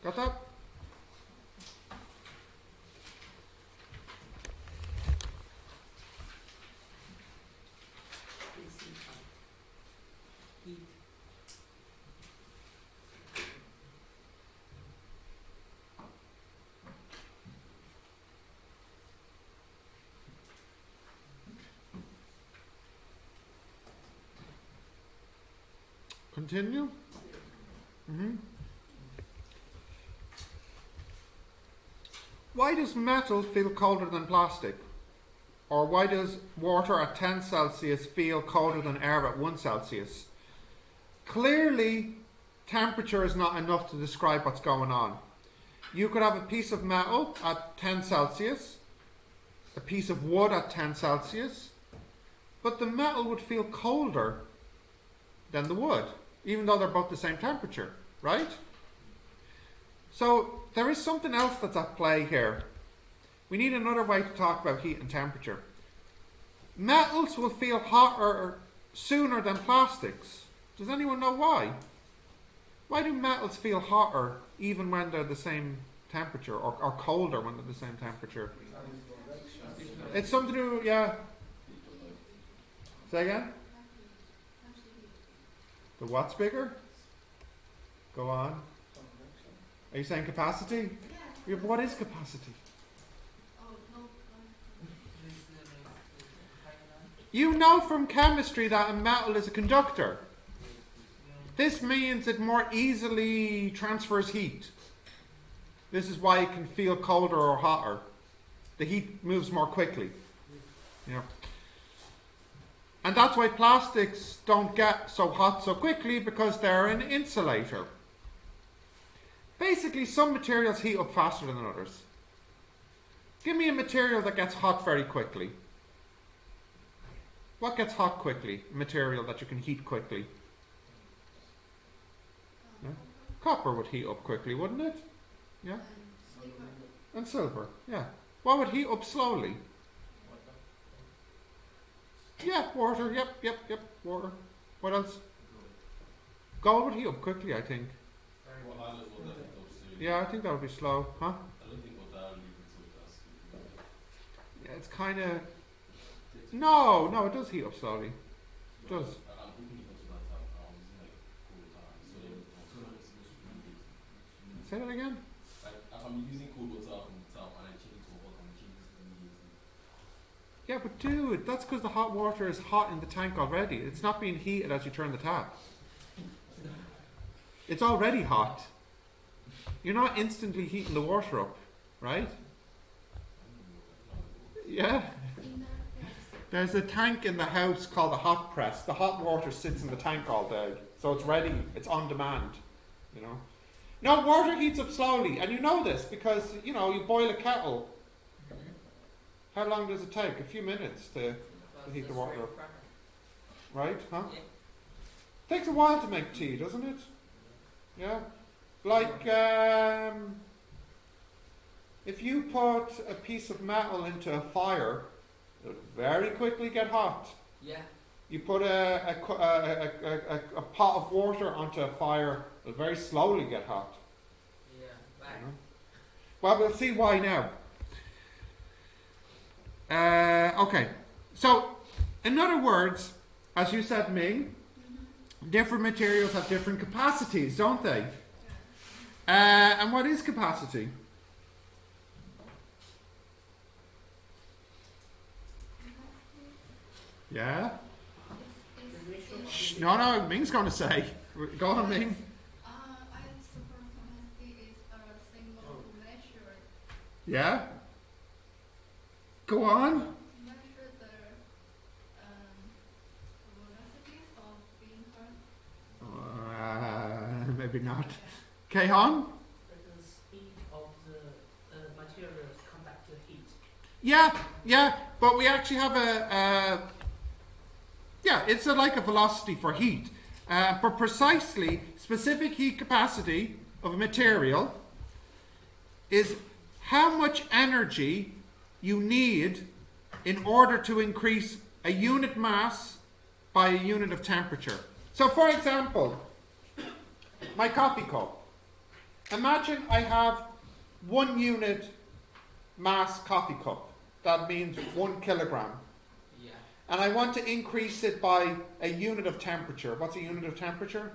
Got that? Continue. Why does metal feel colder than plastic? Or why does water at 10 Celsius feel colder than air at 1 Celsius? Clearly, temperature is not enough to describe what's going on. You could have a piece of metal at 10 Celsius, a piece of wood at 10 Celsius, but the metal would feel colder than the wood, even though they're both the same temperature, right? So there is something else that's at play here. We need another way to talk about heat and temperature. Metals will feel hotter sooner than plastics. Does anyone know why? Why do metals feel hotter even when they're the same temperature, or colder when they're the same temperature? It's something to do, yeah. Say again? The what's bigger? Go on. Are you saying capacity? Yeah, but what is capacity? You know from chemistry that a metal is a conductor. This means it more easily transfers heat. This is why it can feel colder or hotter. The heat moves more quickly. Yeah. And that's why plastics don't get so hot so quickly, because they're an insulator. Basically, some materials heat up faster than others. Give me a material that gets hot very quickly. What gets hot quickly? A material that you can heat quickly. Yeah? Copper would heat up quickly, wouldn't it? Yeah? And silver, yeah. What would heat up slowly? Yeah, water, yep, water. What else? Gold would heat up quickly, I think. Yeah, I think that would be slow, huh? I don't think what would be so fast. Yeah, it's kind of... No, it does heat up slowly. It does. Say that again? Like, I'm using cold water from the tap and I change it to hot and change it immediately. Yeah, but dude, that's because the hot water is hot in the tank already. It's not being heated as you turn the tap. It's already hot. You're not instantly heating the water up, right? Yeah. There's a tank in the house called a hot press. The hot water sits in the tank all day. So it's ready, it's on demand, you know. No, water heats up slowly, and you know this because, you know, you boil a kettle. How long does it take? A few minutes to heat the water up. Right? Huh? Yeah. Takes a while to make tea, doesn't it? Yeah. Like, if you put a piece of metal into a fire, it'll very quickly get hot. Yeah. You put a pot of water onto a fire, it'll very slowly get hot. Yeah. Right. You know? Well, we'll see why now. Okay. So, in other words, as you said, Ming, different materials have different capacities, don't they? And what is capacity? Yeah? Shh, no, Ming's going to say. Go on, Ming. I suppose capacity is a symbol to measure. Yeah? Go on. To measure the velocities of being hurt. Maybe not. Kehan? The speed of the materials come back to heat. Yeah, but we actually have it's like a velocity for heat. For precisely specific heat capacity of a material is how much energy you need in order to increase a unit mass by a unit of temperature. So for example, my coffee cup. imagine I have 1 unit mass coffee cup. That means 1 kilogram. Yeah. And I want to increase it by a unit of temperature. What's a unit of temperature?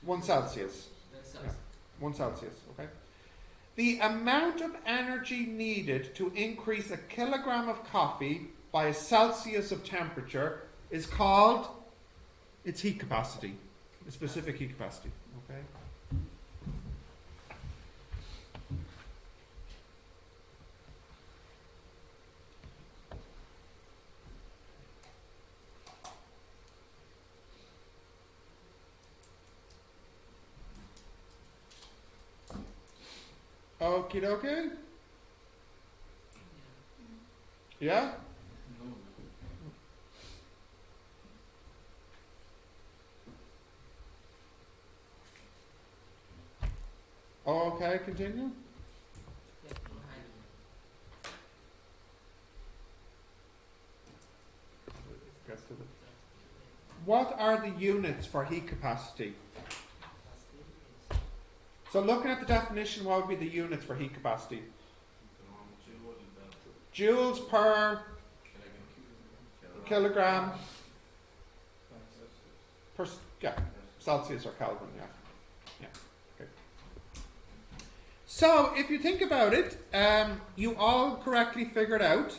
1 Celsius. That's Yeah. 1 Celsius, okay? The amount of energy needed to increase a kilogram of coffee by a Celsius of temperature is called its heat capacity, a specific heat capacity, okay? Okie dokie. Yeah? No. Okay, continue. Yeah, behind What are the units for heat capacity? So looking at the definition, what would be the units for heat capacity? Joules per kilogram per Celsius or Kelvin, yeah. Okay. So if you think about it, you all correctly figured out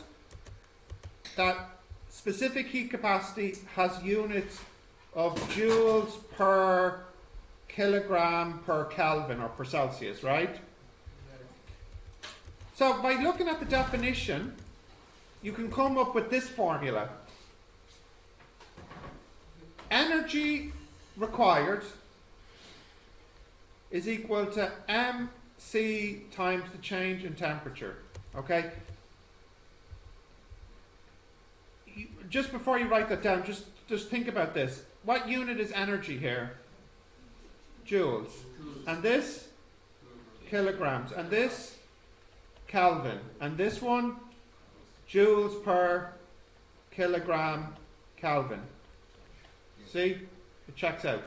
that specific heat capacity has units of joules per kilogram per Kelvin or per Celsius, right? So by looking at the definition, you can come up with this formula. Energy required is equal to mc times the change in temperature. Okay? Just before you write that down, just think about this. What unit is energy here? Joules. And this? Kilograms. And this? Kelvin. And this one? Joules per kilogram Kelvin. See? It checks out.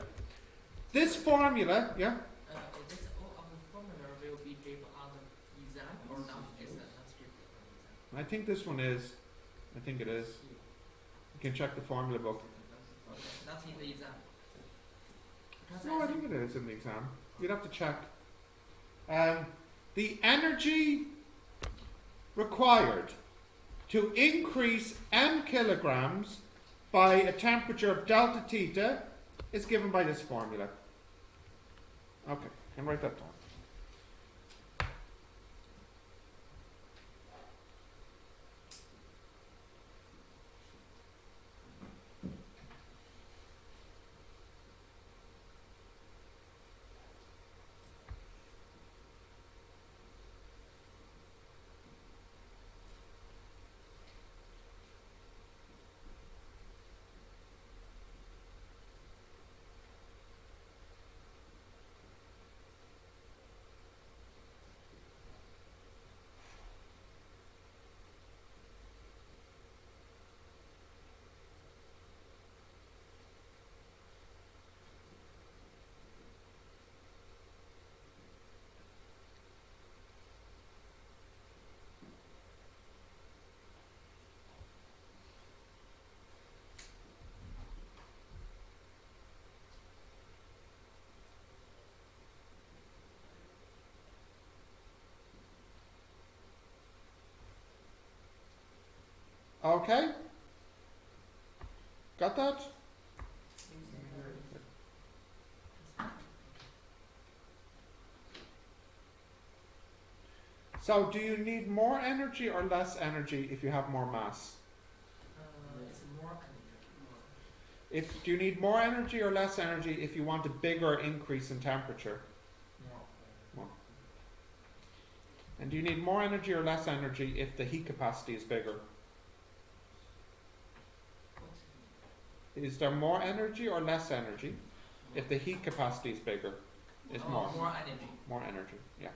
This formula, yeah? this formula will be given on the exam or not? It's not strict exam. I think this one is. I think it is. You can check the formula book. Okay, that's in the exam. Because No, I think it is in the exam. You'd have to check. The energy required to increase m kilograms by a temperature of delta theta is given by this formula. Okay, can write that down. Okay? Got that? So, do you need more energy or less energy if you have more mass? it's more Do you need more energy or less energy if you want a bigger increase in temperature? more. And do you need more energy or less energy if the heat capacity is bigger? Is there more energy or less energy if the heat capacity is bigger? Is more. More energy. More energy, yeah.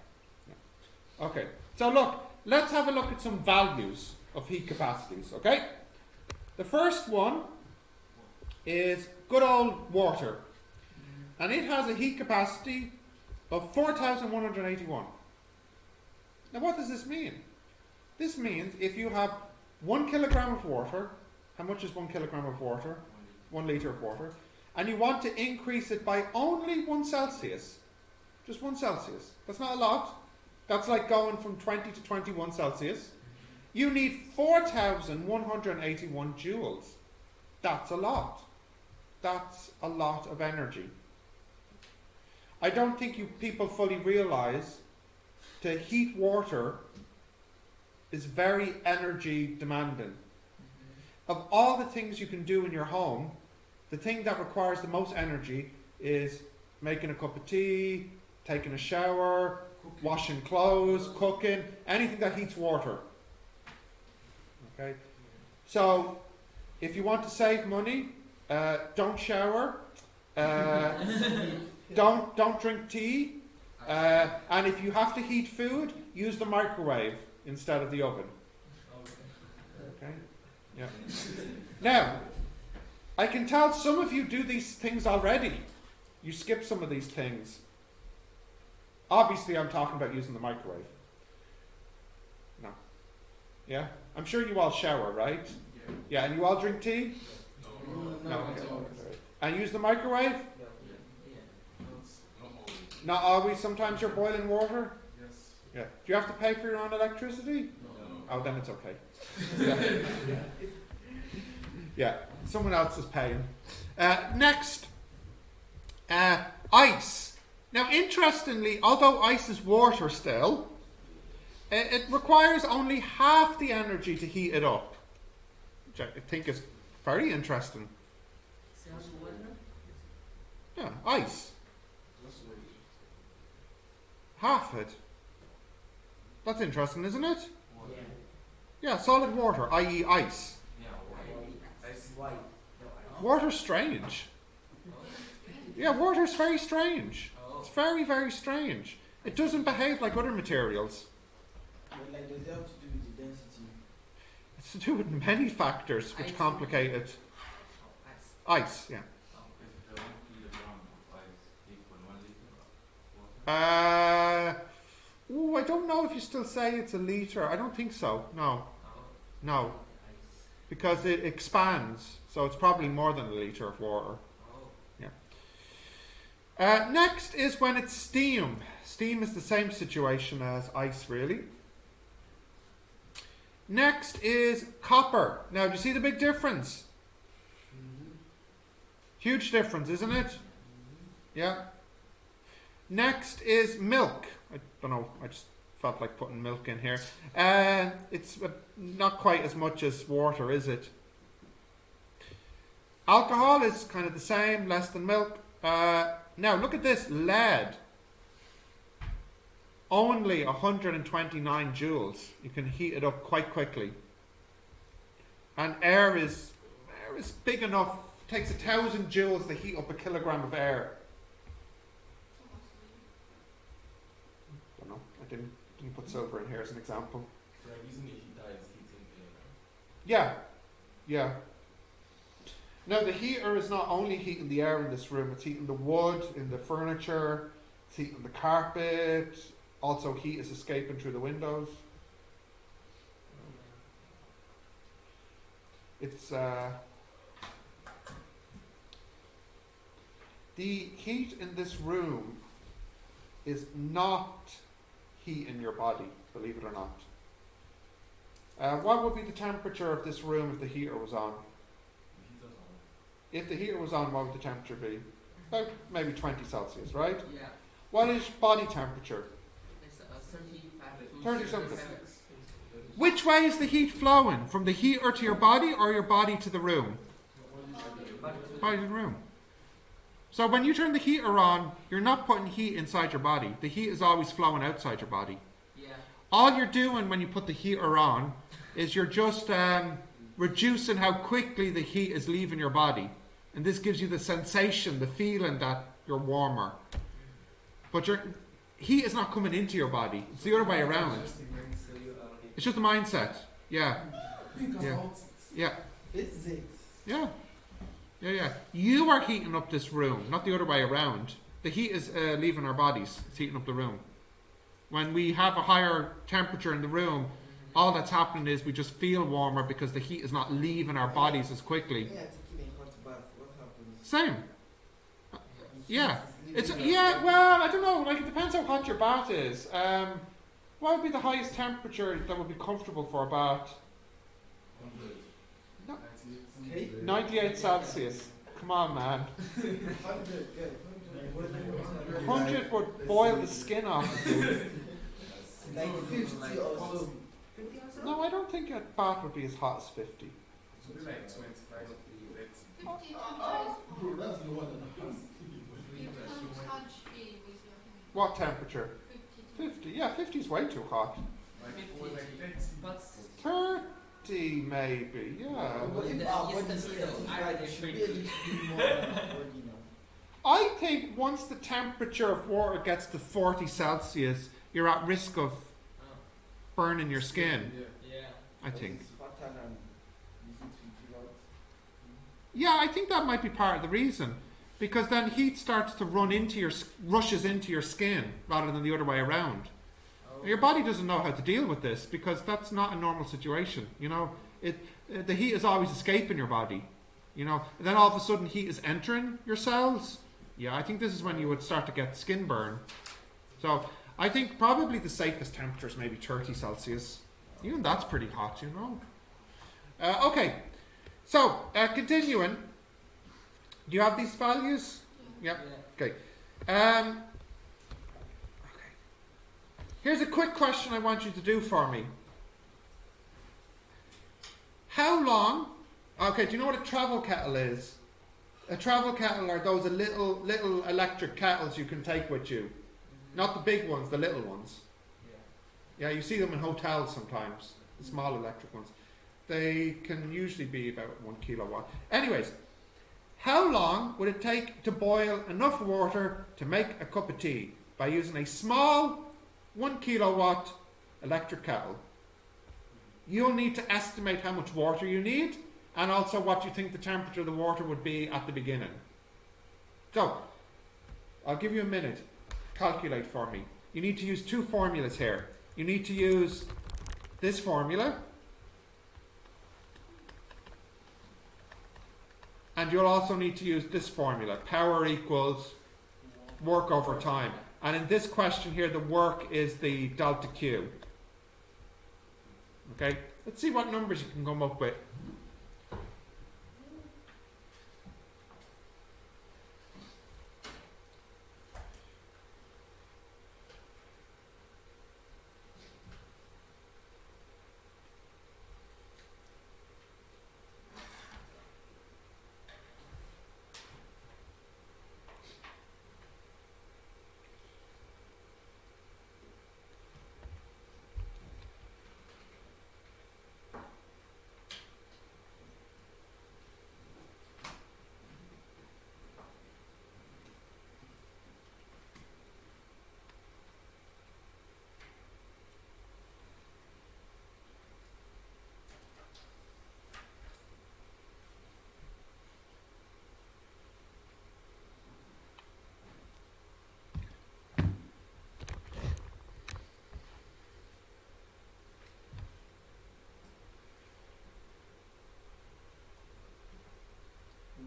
Okay, so look, let's have a look at some values of heat capacities, okay? The first one is good old water. And it has a heat capacity of 4,181. Now what does this mean? This means if you have 1 kilogram of water, how much is 1 kilogram of water? 1 litre of water. And you want to increase it by only 1 Celsius. Just 1 Celsius. That's not a lot. That's like going from 20 to 21 Celsius. You need 4,181 joules. That's a lot. That's a lot of energy. I don't think you people fully realise to heat water is very energy demanding. Of all the things you can do in your home, the thing that requires the most energy is making a cup of tea, taking a shower, washing clothes, cooking, anything that heats water. Okay? So, if you want to save money, don't shower, don't drink tea, and if you have to heat food, use the microwave instead of the oven. Okay? Yeah. Now, I can tell some of you do these things already. You skip some of these things. Obviously, I'm talking about using the microwave. No. Yeah? I'm sure you all shower, right? Yeah, and you all drink tea? No. Okay. And use the microwave? Not always. Sometimes you're boiling water? Yes. Yeah. Do you have to pay for your own electricity? No. Oh, then it's okay. Yeah. Yeah. Someone else is paying. Next. Ice. Now, interestingly, although ice is water still, it requires only half the energy to heat it up, which I think is very interesting. Yeah, ice. Half it. That's interesting, isn't it? Yeah, solid water, i.e. ice. Water's strange. Yeah, water's very strange. It's very, very strange. It doesn't behave like other materials. But like, does it have to do with the density? It's to do with many factors which complicate it. Ice, yeah. I don't know if you still say it's a litre. I don't think so. No. Because it expands. So it's probably more than a litre of water. Yeah. Next is when it's steam. Steam is the same situation as ice, really. Next is copper. Now, do you see the big difference? Huge difference, isn't it? Yeah. Next is milk. I don't know, I just felt like putting milk in here. It's not quite as much as water, is it? Alcohol is kind of the same, less than milk. Now, look at this, lead. Only 129 joules. You can heat it up quite quickly. And air is big enough. It takes 1,000 joules to heat up a kilogram of air. I don't know. I didn't put silver in here as an example. So like using a heat that is heating Yeah. Yeah. Now the heater is not only heating the air in this room, it's heating the wood in the furniture, it's heating the carpet, also heat is escaping through the windows. It's the heat in this room is not heat in your body, believe it or not. What would be the temperature of this room if the heater was on? If the heater was on, what would the temperature be? About maybe 20 Celsius, right? Yeah. What is body temperature? It's 35 to 30 something. 37. Which way is the heat flowing? From the heater to your body or your body to the room? Body to the room. So when you turn the heater on, you're not putting heat inside your body. The heat is always flowing outside your body. Yeah. All you're doing when you put the heater on is you're just reducing how quickly the heat is leaving your body. And this gives you the sensation, the feeling that you're warmer. But your heat is not coming into your body. It's the other way around. It's just a mindset. Yeah. Yeah. Physics. Yeah. Yeah. You are heating up this room, not the other way around. the heat is leaving our bodies. It's heating up the room. When we have a higher temperature in the room, all that's happening is we just feel warmer because the heat is not leaving our bodies as quickly. Yeah, taking a hot bath, what happens? Same. Yeah. It's Well, I don't know. Like, it depends how hot your bath is. What would be the highest temperature that would be comfortable for a bath? 98 Celsius. Come on, man. 100 would boil the skin off of you. like 50 or so. No, I don't think a bath would be as hot as 50. Like 25 degrees. 50 temperature is Bro, that's lower than the house. you can't touch it with your hand. What temperature? 50. 50. Yeah, 50 is way too hot. But 30 maybe, yeah. But if Yes, our yes, body that's is still, I right, would it should agree. be at least be more than our body now. I think once the temperature of water gets to 40 Celsius, you're at risk of burning your skin, Yeah. I think. It's fatter than easy to give out. Yeah, I think that might be part of the reason. Because then heat starts to rushes into your skin rather than the other way around. Your body doesn't know how to deal with this because that's not a normal situation. You know, the heat is always escaping your body. You know, and then all of a sudden heat is entering your cells. Yeah, I think this is when you would start to get skin burn. So I think probably the safest temperature is maybe 30 Celsius. Even that's pretty hot, you know. Okay, so continuing. Do you have these values? Yep. Okay. Okay. Here's a quick question I want you to do for me. How long? Okay. Do you know what a travel kettle is? A travel kettle are those little electric kettles you can take with you, not the big ones, the little ones. Yeah, you see them in hotels sometimes. The small electric ones. They can usually be about 1 kilowatt. Anyways. How long would it take to boil enough water to make a cup of tea by using a small 1 kilowatt electric kettle? You'll need to estimate how much water you need and also what you think the temperature of the water would be at the beginning. So, I'll give you a minute. Calculate for me. You need to use two formulas here. You need to use this formula. And you'll also need to use this formula. Power equals work over time. And in this question here, the work is the delta Q. Okay? Let's see what numbers you can come up with.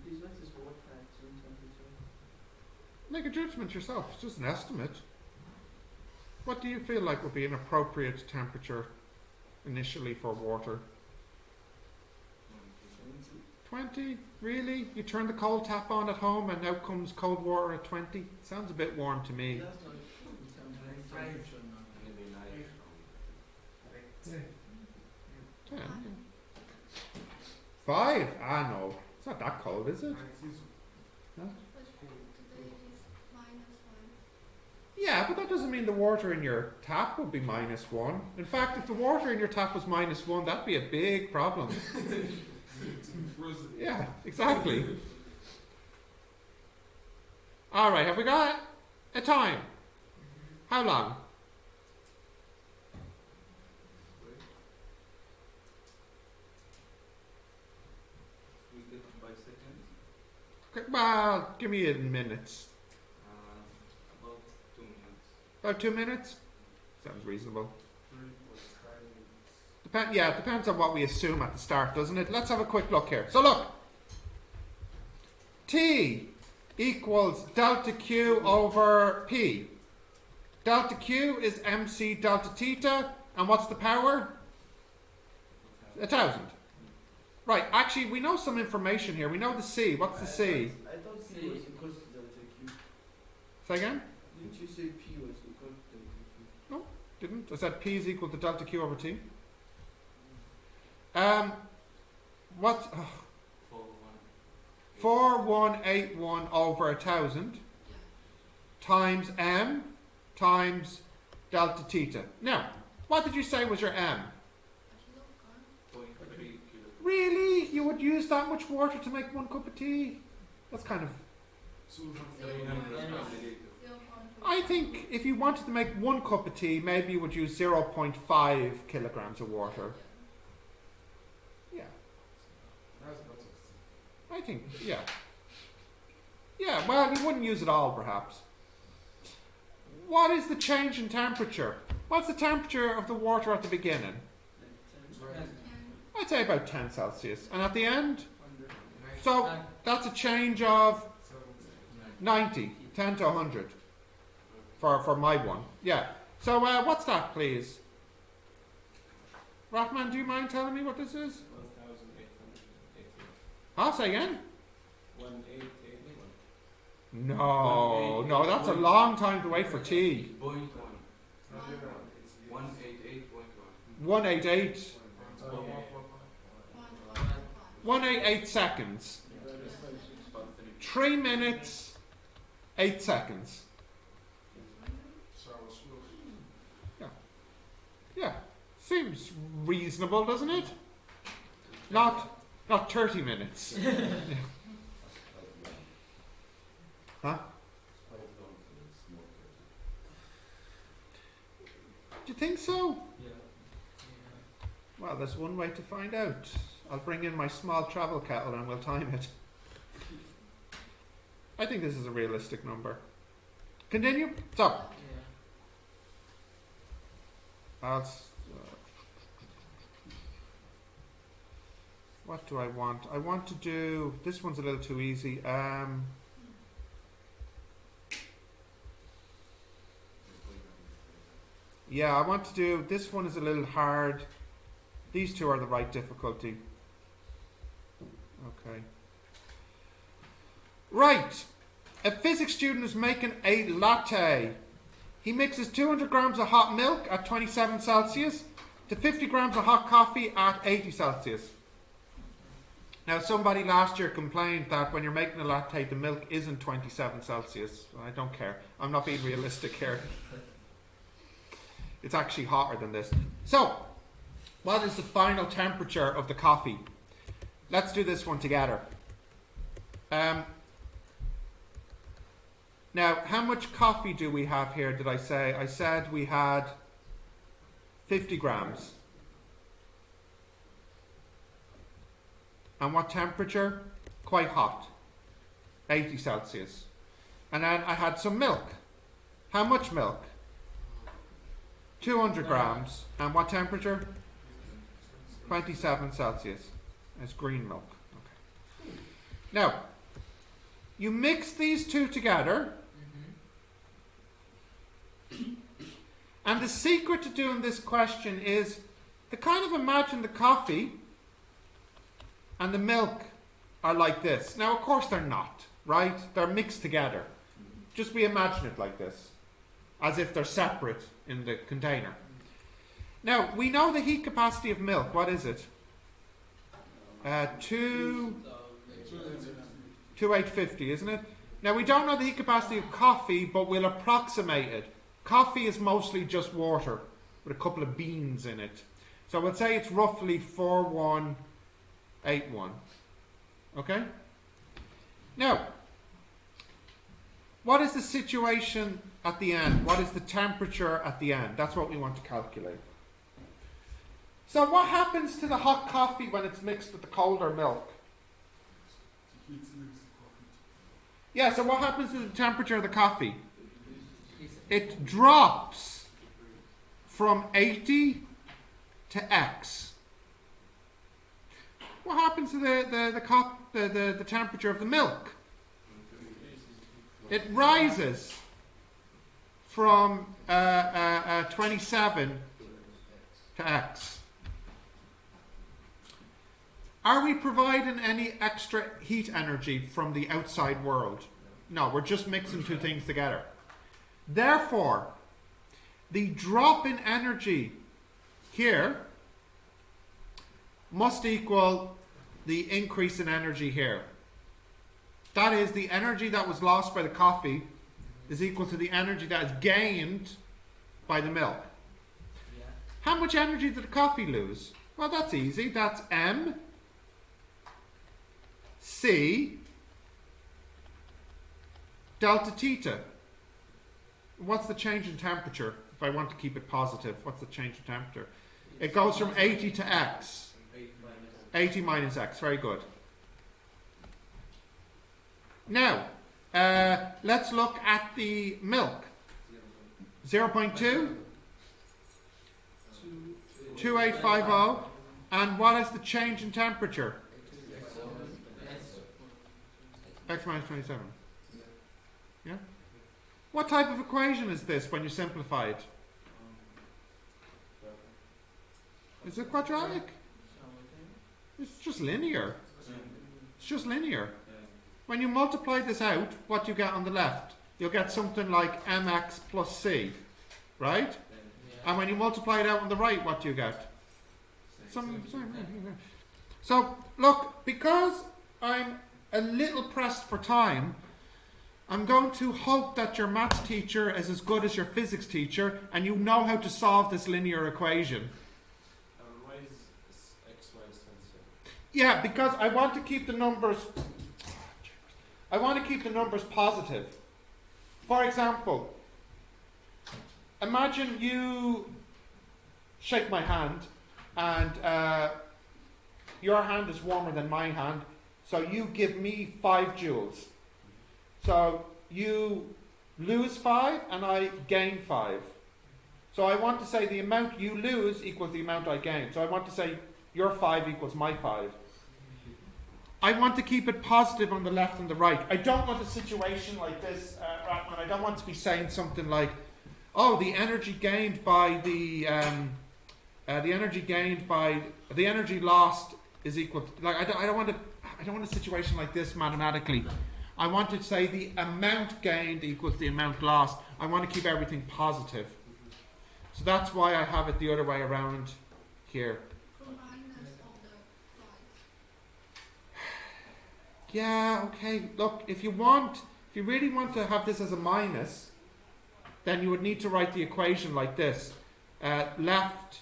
Please, what is water at room temperature? Make a judgment yourself. It's just an estimate. What do you feel like would be an appropriate temperature initially for water? 20? Really? You turn the cold tap on at home and out comes cold water at 20? Sounds a bit warm to me. That's not temperature now. 10. 5? Ah, no. It's not that cold, is it? But today is -1. Yeah, but that doesn't mean the water in your tap would be -1. In fact, if the water in your tap was -1, that'd be a big problem. Yeah, exactly. Alright, have we got a time? How long? We get by seconds. Okay, well, give me in minutes. About 2 minutes? Sounds reasonable. Yeah, it depends on what we assume at the start, doesn't it? Let's have a quick look here. So look. T equals delta Q over P. Delta Q is MC delta theta. And what's the power? 1,000. Right, actually, we know some information here. We know the C. What's the C? I thought P was equal to delta Q. Say again? Didn't you say P was equal to delta Q? No, didn't. I said P is equal to delta Q over T. What? 4181 over 1,000 times M times delta theta. Now, what did you say was your M? Really? You would use that much water to make 1 cup of tea? That's kind of... I think if you wanted to make 1 cup of tea, maybe you would use 0.5 kilograms of water. Yeah. I think, yeah. Yeah, well, you wouldn't use it all, perhaps. What is the change in temperature? What's the temperature of the water at the beginning? I'd say about 10 Celsius. And at the end? So, that's a change of 90. 10 to 100. For my one. Yeah. So, what's that, please? Rahman, do you mind telling me what this is? 1,881. I'll say again. 1,881. No, that's a long time to wait for tea. 188. 188 seconds. 3 minutes, 8 seconds. Yeah. Seems reasonable, doesn't it? Not 30 minutes. Yeah. Huh? Do you think so? Yeah. Well, there's one way to find out. I'll bring in my small travel kettle and we'll time it. I think this is a realistic number. Continue. So, what do I want? I want to do... This one's a little too easy. Yeah, I want to do... This one is a little hard. These two are the right difficulty. Okay. Right. A physics student is making a latte. He mixes 200 grams of hot milk at 27 Celsius to 50 grams of hot coffee at 80 Celsius. Now, somebody last year complained that when you're making a latte, the milk isn't 27 Celsius. I don't care. I'm not being realistic here. It's actually hotter than this. So, what is the final temperature of the coffee? Let's do this one together. Now, how much coffee do we have here, did I say? I said we had 50 grams. And what temperature? Quite hot. 80 Celsius. And then I had some milk. How much milk? 200 grams. And what temperature? 27 Celsius. It's green milk. Okay. Now, you mix these two together. And the secret to doing this question is to kind of imagine the coffee and the milk are like this. Now, of course, they're not, right? They're mixed together. Just we imagine it like this, as if they're separate in the container. Now, we know the heat capacity of milk. What is it? 2850, isn't it? Now, we don't know the heat capacity of coffee, but we'll approximate it. Coffee is mostly just water with a couple of beans in it. So we'll say it's roughly 4181. Okay? Now, what is the situation at the end? What is the temperature at the end? That's what we want to calculate. So what happens to the hot coffee when it's mixed with the colder milk? Yeah, so what happens to the temperature of the coffee? it drops from 80 to X. What happens to the temperature of the milk? It rises from 27 to X. Are we providing any extra heat energy from the outside world? No, we're just mixing two things together. Therefore, the drop in energy here must equal the increase in energy here. That is, the energy that was lost by the coffee is equal to the energy that is gained by the milk. Yeah. How much energy did the coffee lose? Well, that's easy. That's M C delta theta. What's the change in temperature? If I want to keep it positive, what's the change in temperature? It goes from 80 to X. 80 minus X. Very good. Now, let's look at the milk. 0.2? 2850. And what is the change in temperature? X minus 27. Yeah? What type of equation is this when you simplify it? Is it quadratic? It's just linear. It's just linear. When you multiply this out, what do you get on the left? You'll get something like mx plus c, right? And when you multiply it out on the right, what do you get? So, look, because I'm a little pressed for time, I'm going to hope that your maths teacher is as good as your physics teacher and you know how to solve this linear equation. Why is x, y sensitive? Yeah, because I want to keep the numbers positive. For example, imagine you shake my hand and your hand is warmer than my hand, so you give me 5 joules. So you lose 5 and I gain 5. So I want to say the amount you lose equals the amount I gain. So I want to say your 5 equals my 5. I want to keep it positive on the left and the right. I don't want a situation like this, Ratman. I don't want to be saying something like, oh, the energy gained by the energy lost is equal to, like, I don't want a situation like this mathematically. I want to say the amount gained equals the amount lost. I want to keep everything positive. So that's why I have it the other way around here. Yeah, okay. Look, if you really want to have this as a minus, then you would need to write the equation like this. Left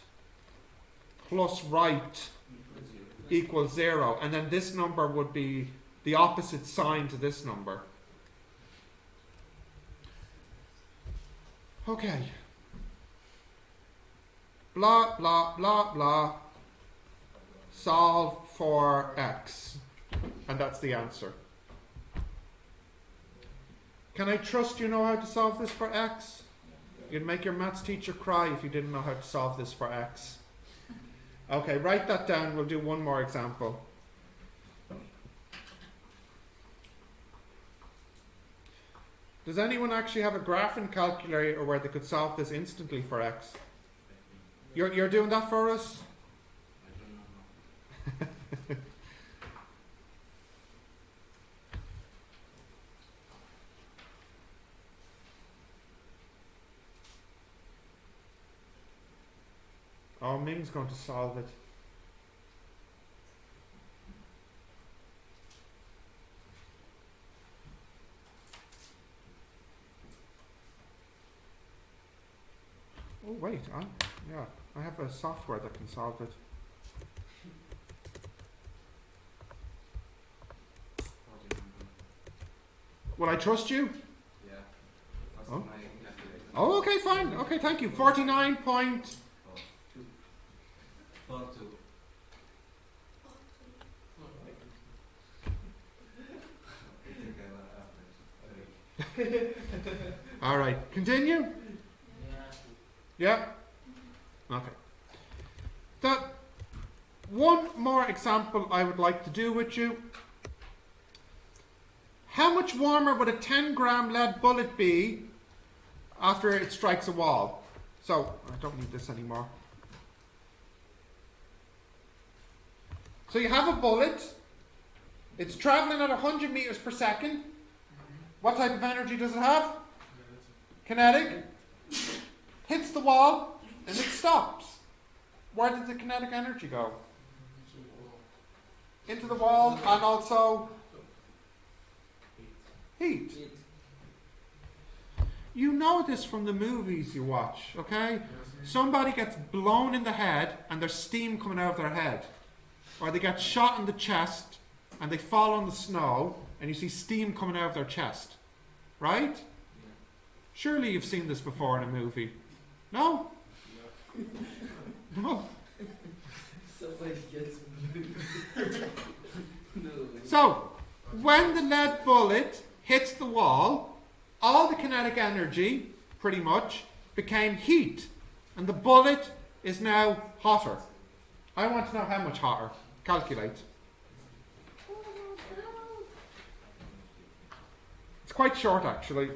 plus right equals 0. And then this number would be the opposite sign to this number. Okay. Blah, blah, blah, blah. Solve for x. And that's the answer. Can I trust you know how to solve this for x? You'd make your maths teacher cry if you didn't know how to solve this for x. Okay, write that down. We'll do one more example. Does anyone actually have a graphing calculator where they could solve this instantly for x? You're doing that for us? Oh, Ming's going to solve it. Oh wait, I have a software that can solve it. Will I trust you? Yeah. Oh. Oh, okay, fine. Okay, thank you. 49 point. 4-2. All right. Continue. Yeah. Yeah? Okay. One more example I would like to do with you. How much warmer would a 10-gram lead bullet be after it strikes a wall? So, I don't need this anymore. So you have a bullet. It's traveling at 100 meters per second. What type of energy does it have? Kinetic. Hits the wall and it stops. Where did the kinetic energy go? Into the wall and also heat. You know this from the movies you watch, okay? Somebody gets blown in the head and there's steam coming out of their head. Or they get shot in the chest and they fall on the snow and you see steam coming out of their chest. Right? Surely you've seen this before in a movie. No? No. Somebody gets no. So, when the lead bullet hits the wall, all the kinetic energy, pretty much, became heat. And the bullet is now hotter. I want to know how much hotter. Calculate. It's quite short, actually.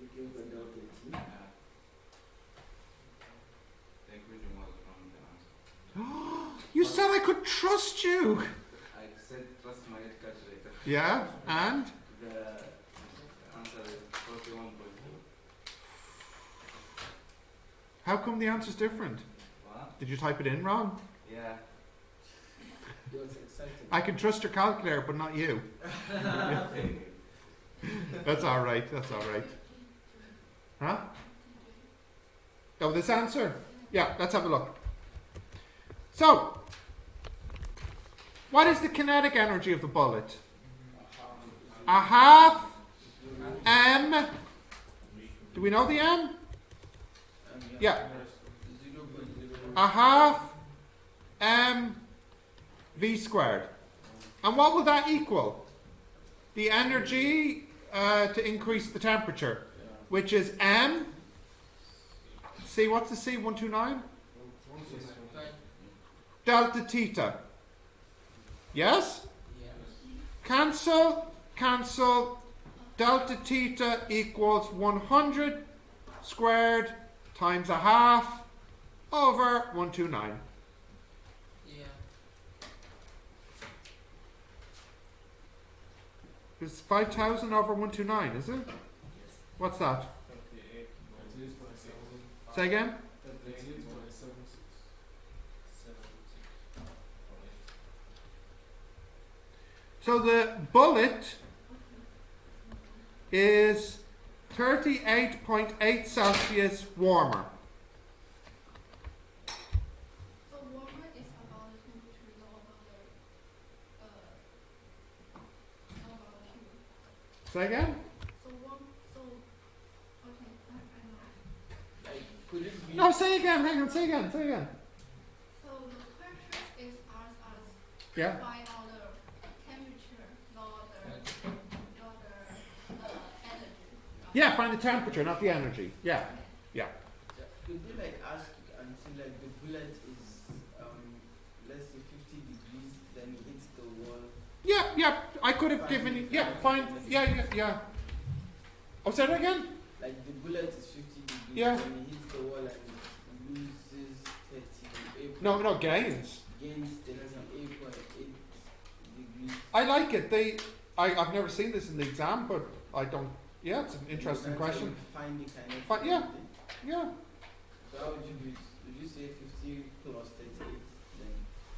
Looking for delta T. The equation was from the answer. You said I could trust you. I said trust my calculator. Yeah, and? The answer is 41.4. How come the answer's different? What? Did you type it in wrong? Yeah. It was exciting. I can trust your calculator, but not you. That's alright, that's alright. Huh? Oh, this answer? Yeah, let's have a look. So, what is the kinetic energy of the bullet? A half m. Do we know the m? Yeah. A half m v squared. And what will that equal? The energy to increase the temperature, which is m. C, what's the C? 129? Delta theta. Yes? Cancel, cancel. Delta theta equals 100 squared times a half over 129. Yeah. It's 5,000 over 129, is it? What's that? Say again? So the bullet is 38.8 Celsius warmer. So warmer is about the temperature low about Q. Say again? So okay, I know. Like, could it be? No, say again, hang on, say again, say again. So the pressure is as Yeah? by our temperature, not the energy. Yeah, find the temperature, not the energy. Yeah, yeah. Could we like ask until like the bullet is let's say 50 degrees, then hits the wall? Yeah, yeah, I could have given you, yeah, fine, yeah. Oh, say that again? Like the bullet is 50 degrees, Yeah. then it hits the wall and loses 38. No, gains. Gains 38.8 degrees. I like it. I've never seen this in the exam, but I don't, yeah, it's an interesting That's how question. you find the kind of. Fi- yeah. Yeah. So how would you do it? Would you say 50 plus 38, then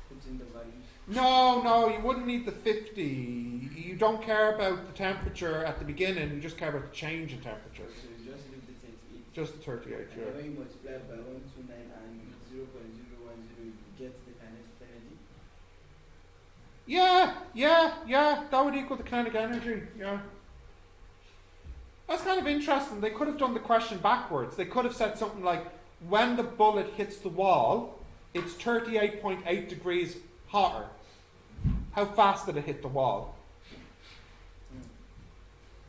put in the values? No, you wouldn't need the 50. You don't care about the temperature at the beginning, you just care about the change in temperature. So you just leave the 38. Just the 38, And yeah. when you multiply by 129 and 0.010, you get the kinetic energy. Yeah, that would equal the kinetic energy, yeah. That's kind of interesting. They could have done the question backwards. They could have said something like, when the bullet hits the wall, it's 38.8 degrees hotter. How fast did it hit the wall?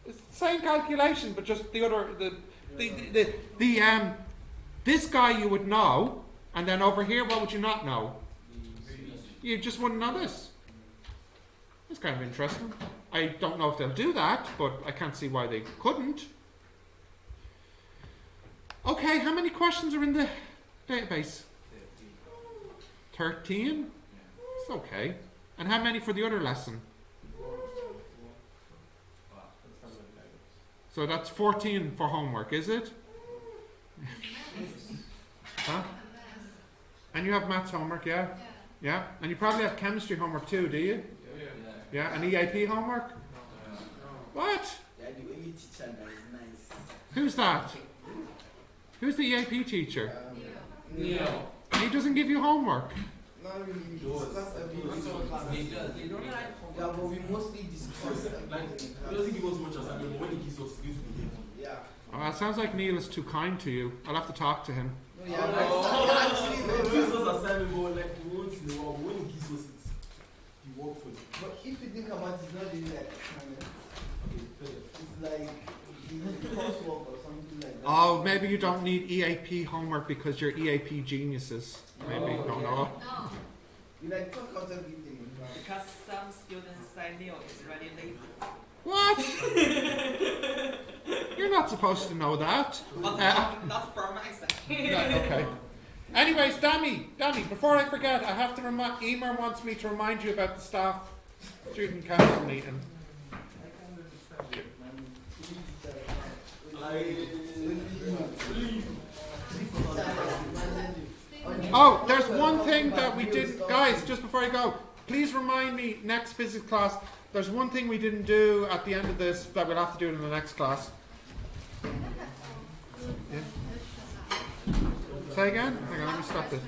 It's the same calculation, but just the other, this guy you would know, and then over here, what would you not know? You just wouldn't know this. It's kind of interesting. I don't know if they'll do that, but I can't see why they couldn't. Okay, how many questions are in the database? 13? It's okay. And how many for the other lesson? So that's 14 for homework, is it? Huh? And you have maths homework, yeah? Yeah? And you probably have chemistry homework too, do you? Yeah? And EAP homework? What? Yeah, the only teacher that is nice. Who's that? Who's the EAP teacher? Neo. He doesn't give you homework. Not really. He don't like homework. Yeah, but we mostly discuss everything. He doesn't give us much assignment, but when he gives us, he gives me Yeah. Oh, it sounds like Neil is too kind to you. I'll have to talk to him. No, yeah, actually, he gives us assignment, but like once in a while, but when he gives us it, he works for it. but if you think about it, it's not really like assignment. It's like the coursework or something like that. Oh, maybe you don't need EAP homework because you're EAP geniuses. Maybe, don't know. No. You like talk out everything. Because some students say Neo is really lazy. What? You're not supposed to know that. Not from my side. Okay. Anyways, Danny, before I forget, I have to remind, Emer wants me to remind you about the staff student council meeting. Oh, there's one thing that we didn't, guys, just before I go, please remind me next physics class, there's one thing we didn't do at the end of this that we'll have to do in the next class. Yeah. Say again? Hang on, let me stop this.